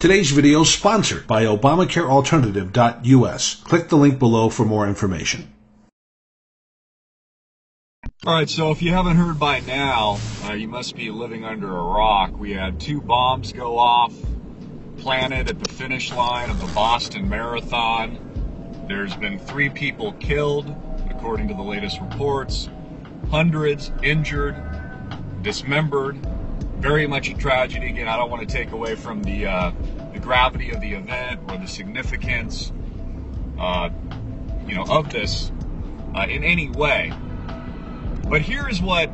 Today's video is sponsored by ObamacareAlternative.us. Click the link below for more information. All right, so if you haven't heard by now, you must be living under a rock. We had 2 bombs go off, planted at the finish line of the Boston Marathon. There's been 3 people killed, according to the latest reports, hundreds injured, dismembered. Very much a tragedy. Again, I don't want to take away from the gravity of the event or the significance, of this in any way. But here's what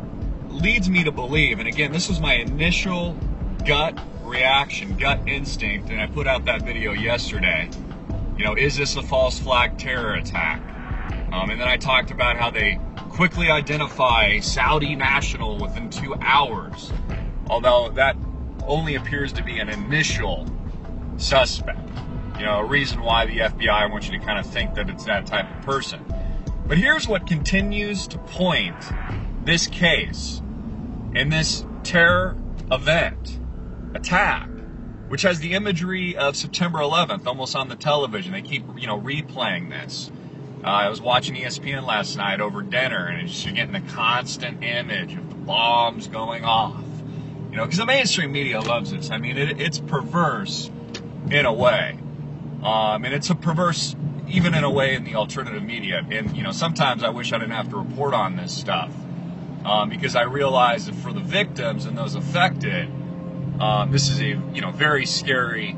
leads me to believe, and again, this was my initial gut reaction, gut instinct, and I put out that video yesterday. Is this a false flag terror attack? And then I talked about how they quickly identify a Saudi national within 2 hours, although that only appears to be an initial suspect. A reason why the FBI, I want you to kind of think that it's that type of person. But here's what continues to point this case in this terror event, attack, which has the imagery of September 11th almost on the television. They keep, replaying this. I was watching ESPN last night over dinner, and you're getting the constant image of the bombs going off. Because the mainstream media loves this. I mean, it's perverse in a way. And it's a perverse even in a way in the alternative media. And, sometimes I wish I didn't have to report on this stuff. Because I realize that for the victims and those affected, this is a, very scary,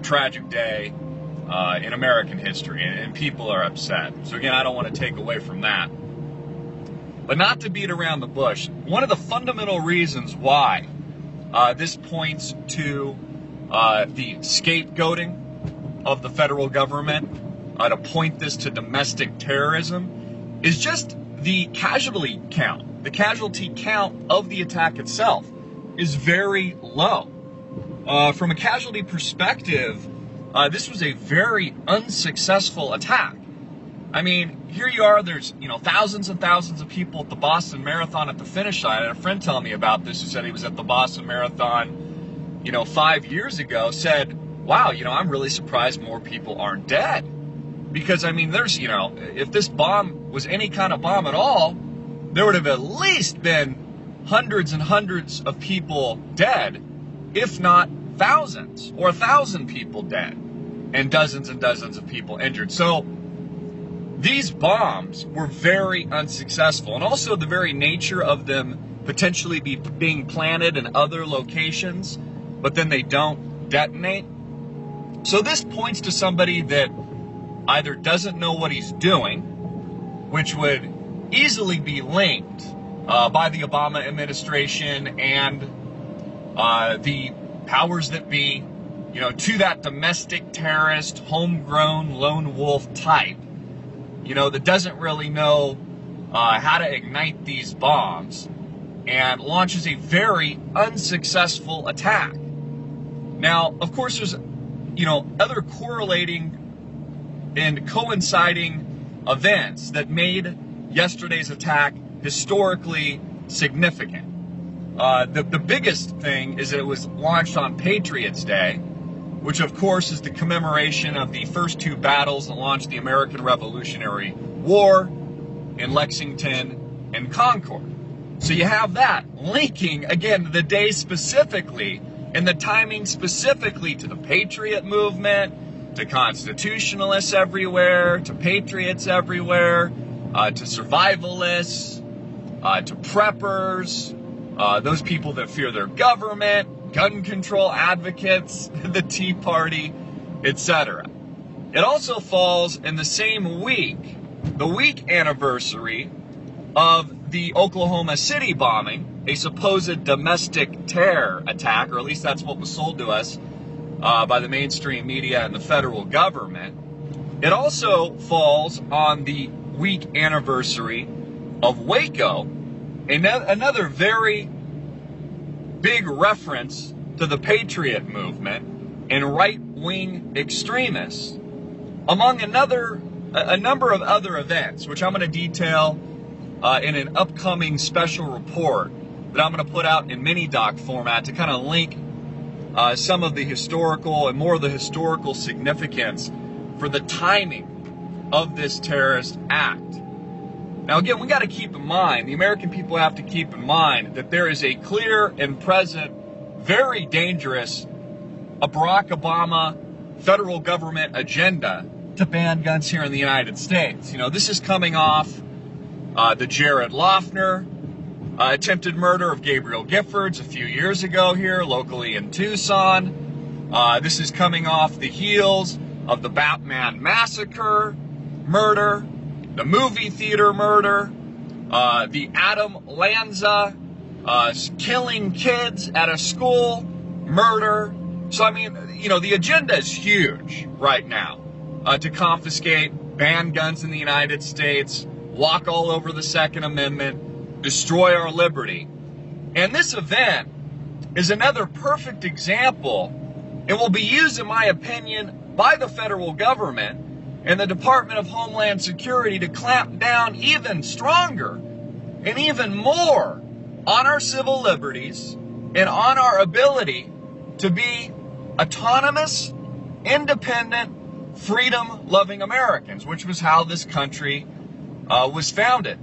tragic day in American history. And people are upset. So again, I don't want to take away from that. But not to beat around the bush, one of the fundamental reasons why this points to the scapegoating of the federal government to point this to domestic terrorism is just the casualty count. The casualty count of the attack itself is very low. From a casualty perspective, this was a very unsuccessful attack. I mean, here you are, there's, thousands and thousands of people at the Boston Marathon at the finish line. And a friend telling me about this who said he was at the Boston Marathon, 5 years ago, said, wow, I'm really surprised more people aren't dead. Because, I mean, there's, if this bomb was any kind of bomb at all, there would have at least been hundreds and hundreds of people dead, if not thousands, or 1,000 people dead, and dozens of people injured. So these bombs were very unsuccessful, and also the very nature of them potentially being planted in other locations, but then they don't detonate. So this points to somebody that either doesn't know what he's doing, which would easily be linked by the Obama administration and the powers that be, to that domestic terrorist, homegrown lone wolf type, that doesn't really know how to ignite these bombs and launches a very unsuccessful attack. Now, of course, there's, other correlating and coinciding events that made yesterday's attack historically significant. The biggest thing is that it was launched on Patriots Day, which of course is the commemoration of the first 2 battles that launched the American Revolutionary War in Lexington and Concord. So you have that linking, again, the day specifically and the timing specifically to the Patriot movement, to constitutionalists everywhere, to patriots everywhere, to survivalists, to preppers, those people that fear their government, gun control advocates, the Tea Party, etc. It also falls in the same week, the week anniversary of the Oklahoma City bombing, a supposed domestic terror attack, or at least that's what was sold to us by the mainstream media and the federal government. It also falls on the week anniversary of Waco, another very big reference to the Patriot movement and right-wing extremists, among a number of other events, which I'm going to detail in an upcoming special report that I'm going to put out in mini-doc format to kind of link some of the historical and more of the historical significance for the timing of this terrorist act. Now again, we got to keep in mind, the American people have to keep in mind that there is a clear and present, very dangerous Barack Obama federal government agenda to ban guns here in the United States. You know, this is coming off the Jared Loughner attempted murder of Gabriel Giffords a few years ago here locally in Tucson. This is coming off the heels of the Batman Massacre murder, the movie theater murder, the Adam Lanza killing kids at a school murder. So, I mean, you know, the agenda is huge right now to confiscate, ban guns in the United States, walk all over the Second Amendment, destroy our liberty. And this event is another perfect example and will be used, in my opinion, by the federal government and the Department of Homeland Security to clamp down even stronger and even more on our civil liberties and on our ability to be autonomous, independent, freedom-loving Americans, which was how this country was founded,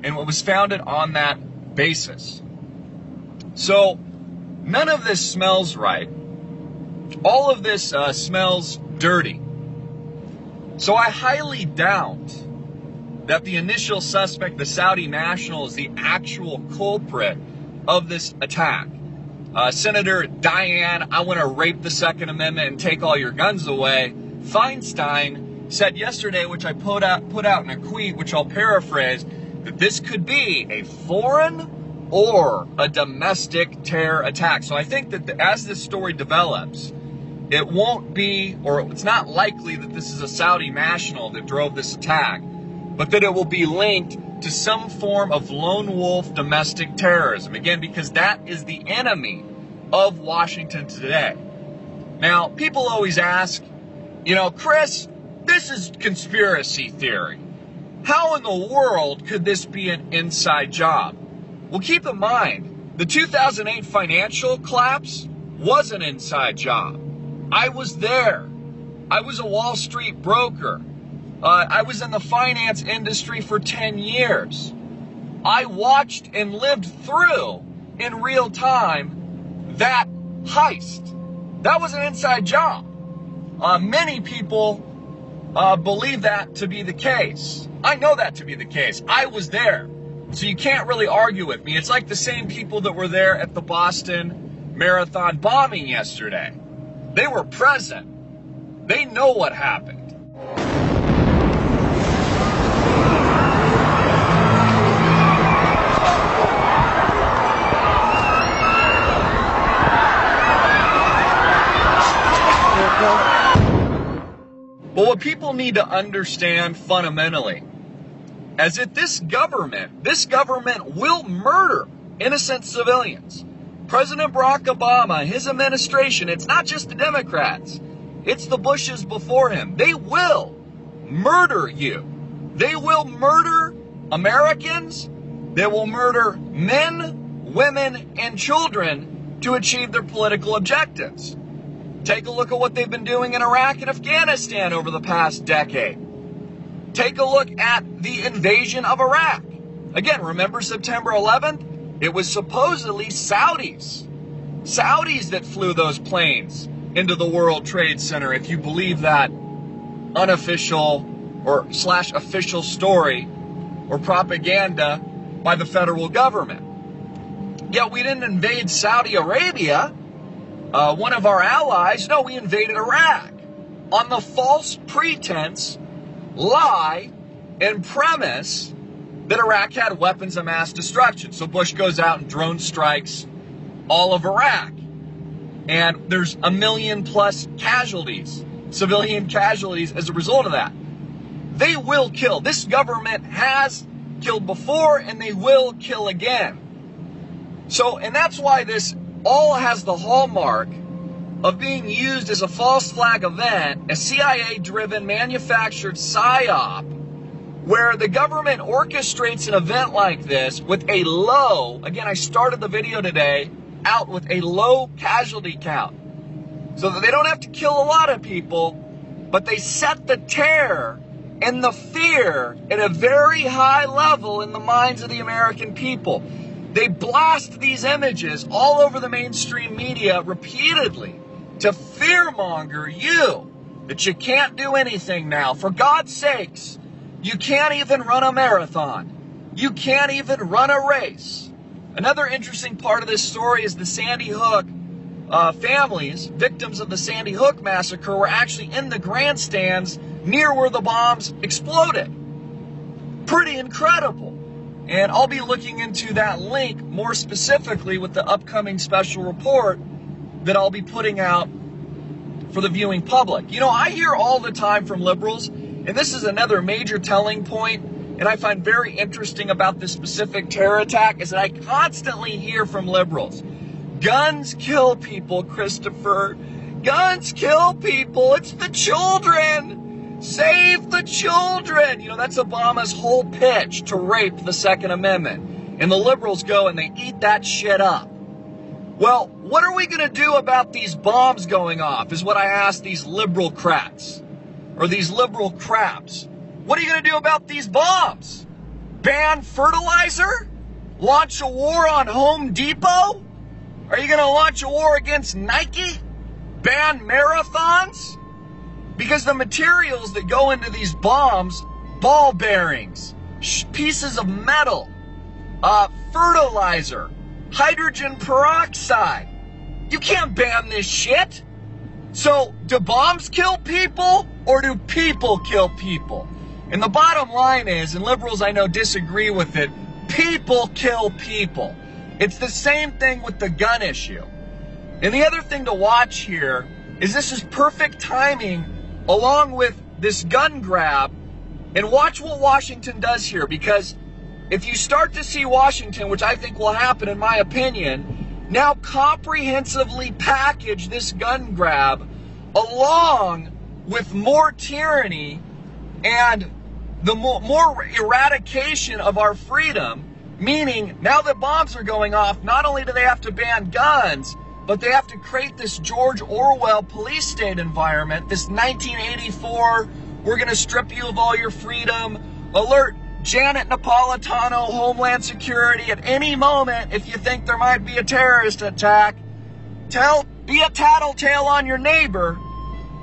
and what was founded on that basis. So none of this smells right. All of this smells dirty. So I highly doubt that the initial suspect, the Saudi national, is the actual culprit of this attack. Senator Dianne, I want to rape the Second Amendment and take all your guns away, Feinstein said yesterday, which I put out in a tweet, which I'll paraphrase, that this could be a foreign or a domestic terror attack. So I think that as this story develops, it won't be, or it's not likely that this is a Saudi national that drove this attack, but that it will be linked to some form of lone wolf domestic terrorism. Again, because that is the enemy of Washington today. Now, people always ask, you know, Chris, this is conspiracy theory. How in the world could this be an inside job? Well, keep in mind, the 2008 financial collapse was an inside job. I was there. I was a Wall Street broker. I was in the finance industry for 10 years. I watched and lived through in real time that heist. That was an inside job. Many people believe that to be the case. I know that to be the case. I was there. So you can't really argue with me. It's like the same people that were there at the Boston Marathon bombing yesterday. They were present. They know what happened. But what people need to understand fundamentally is that this government will murder innocent civilians. President Barack Obama, his administration, it's not just the Democrats, it's the Bushes before him. They will murder you. They will murder Americans. They will murder men, women, and children to achieve their political objectives. Take a look at what they've been doing in Iraq and Afghanistan over the past decade. Take a look at the invasion of Iraq. Again, remember September 11th? It was supposedly Saudis that flew those planes into the World Trade Center, if you believe that unofficial or / official story or propaganda by the federal government. Yet we didn't invade Saudi Arabia, one of our allies. No, we invaded Iraq on the false pretense, lie, and premise that Iraq had weapons of mass destruction. So Bush goes out and drone strikes all of Iraq. And there's 1 million+ casualties, civilian casualties as a result of that. They will kill. This government has killed before and they will kill again. So, and that's why this all has the hallmark of being used as a false flag event, a CIA-driven, manufactured PSYOP, where the government orchestrates an event like this with a low, again, I started the video today out with a low casualty count. so that they don't have to kill a lot of people, but they set the terror and the fear at a very high level in the minds of the American people. They blast these images all over the mainstream media repeatedly to fearmonger you that you can't do anything now. For God's sakes, you can't even run a marathon. You can't even run a race. Another interesting part of this story is the Sandy Hook families, victims of the Sandy Hook massacre, were actually in the grandstands near where the bombs exploded. Pretty incredible. And I'll be looking into that link more specifically with the upcoming special report that I'll be putting out for the viewing public. You know, I hear all the time from liberals, and this is another major telling point, and I find very interesting about this specific terror attack, is that I constantly hear from liberals, guns kill people, Christopher. Guns kill people. It's the children. Save the children. You know, that's Obama's whole pitch to rape the Second Amendment. And the liberals go and they eat that shit up. Well, what are we going to do about these bombs going off, is what I asked these liberal crats, or these liberal craps. What are you going to do about these bombs? Ban fertilizer? Launch a war on Home Depot? Are you going to launch a war against Nike? Ban marathons? Because the materials that go into these bombs, ball bearings, pieces of metal, fertilizer, hydrogen peroxide. You can't ban this shit. So, do bombs kill people, or do people kill people? And the bottom line is, and liberals I know disagree with it, people kill people. It's the same thing with the gun issue. And the other thing to watch here is this is perfect timing along with this gun grab, and watch what Washington does here, because if you start to see Washington, which I think will happen in my opinion, now comprehensively package this gun grab along with more tyranny and the more eradication of our freedom, meaning now that bombs are going off, not only do they have to ban guns, but they have to create this George Orwell police state environment, this 1984, we're going to strip you of all your freedom, alert Janet Napolitano, Homeland Security, at any moment if you think there might be a terrorist attack, be a tattletale on your neighbor.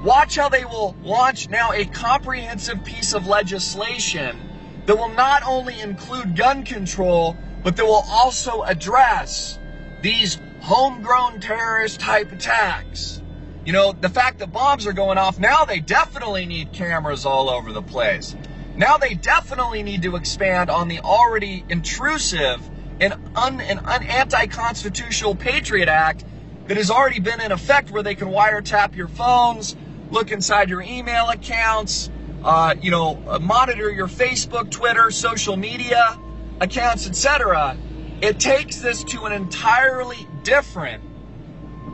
Watch how they will launch now a comprehensive piece of legislation that will not only include gun control, but that will also address these homegrown terrorist type attacks. You know, the fact that bombs are going off, now they definitely need cameras all over the place. Now they definitely need to expand on the already intrusive and anti-constitutional Patriot Act that has already been in effect, where they can wiretap your phones, look inside your email accounts, monitor your Facebook, Twitter, social media accounts, etc. It takes this to an entirely different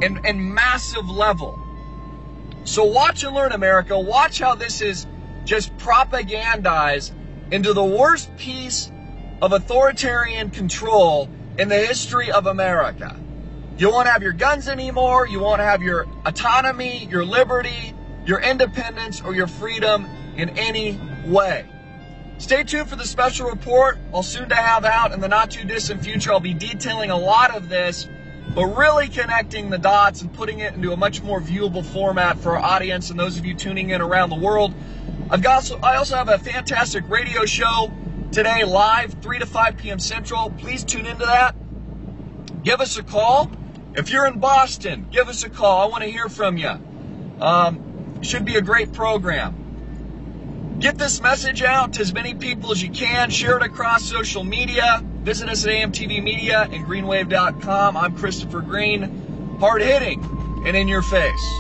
and massive level. So watch and learn, America. Watch how this is just propagandized into the worst piece of authoritarian control in the history of America. You won't have your guns anymore. You won't have your autonomy, your liberty, your independence, or your freedom in any way. Stay tuned for the special report I'll soon to have out in the not too distant future. I'll be detailing a lot of this, but really connecting the dots and putting it into a much more viewable format for our audience and those of you tuning in around the world. I also have a fantastic radio show today, live, 3 to 5 p.m. Central. Please tune into that. Give us a call. If you're in Boston, give us a call. I want to hear from you. Should be a great program. Get this message out to as many people as you can. Share it across social media. Visit us at AMTV Media and greenwave.com. I'm Christopher Green. Hard hitting and in your face.